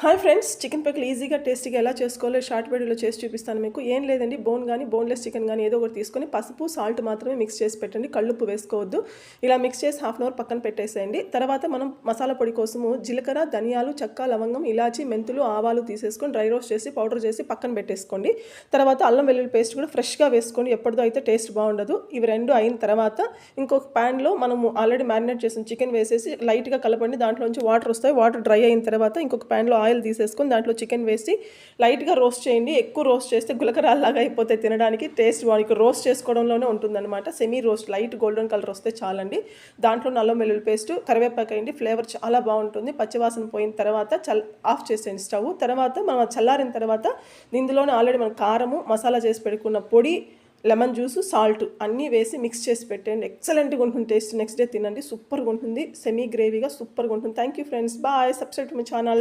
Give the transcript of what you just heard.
Hi friends, chicken pickle ఈజీగా టేస్టీగా ఎలా చేసుకోవాలో షార్ట్ వీడియోలో చేసి చూపిస్తాను మీకు. ఏం లేదండి, బోన్ కానీ బోన్లెస్ చికెన్ కానీ ఏదో ఒకటి తీసుకొని పసుపు సాల్ట్ మాత్రమే మిక్స్ చేసి పెట్టండి, కళ్ళుప్పు వేసుకోవద్దు. ఇలా మిక్స్ చేసి హాఫ్ అన్ అవర్ పక్కన పెట్టేసేయండి. తర్వాత మనం మసాలా పొడి కోసము జీలకర్ర, ధనియాలు, చెక్క, లవంగం, ఇలాచి, మెంతులు, ఆవాలు తీసేసుకొని డ్రై రోస్ట్ చేసి పౌడర్ చేసి పక్కన పెట్టేసుకోండి. తర్వాత అల్లం వెల్లుల్లి పేస్ట్ కూడా ఫ్రెష్గా వేసుకోండి, ఎప్పటిదో అయితే టేస్ట్ బాగుండదు. ఇవి రెండు అయిన తర్వాత ఇంకొక ప్యాన్లో మనము ఆల్రెడీ మ్యారినేట్ చేసిన చికెన్ వేసేసి లైట్గా కలపండి. దాంట్లోంచి వాటర్ వస్తాయి. వాటర్ డ్రై అయిన తర్వాత ఇంకొక ప్యాన్లో ఆయిల్ తీసేసుకొని దాంట్లో చికెన్ వేసి లైట్గా రోస్ట్ చేయండి. ఎక్కువ రోస్ట్ చేస్తే గులకరాల్లాగా అయిపోతాయి, తినడానికి టేస్ట్ వానికి రోస్ట్ చేసుకోవడంలోనే ఉంటుందన్నమాట. Semi roast light golden colour వస్తే చాలండి. దాంట్లో అల్లం వెల్లుల్లి పేస్ట్, కరివేపాకు వేయండి, ఫ్లేవర్ చాలా బాగుంటుంది. పచ్చివాసన పోయిన తర్వాత ఆఫ్ చేసేయండి స్టవ్. తర్వాత మనం చల్లారిన తర్వాత ఇందులోనే ఆల్రెడీ మనం కారము, మసాలా చేసి పెట్టుకున్న పొడి, లెమన్ జ్యూస్, సాల్ట్ అన్నీ వేసి మిక్స్ చేసి పెట్టండి. ఎక్సలెంట్గా ఉంటుంది టేస్ట్. నెక్స్ట్ డే తినండి, సూపర్గా ఉంటుంది. సెమీ గ్రేవీగా సూపర్గా ఉంటుంది. Thank you friends, bye. Subscribe to my channel.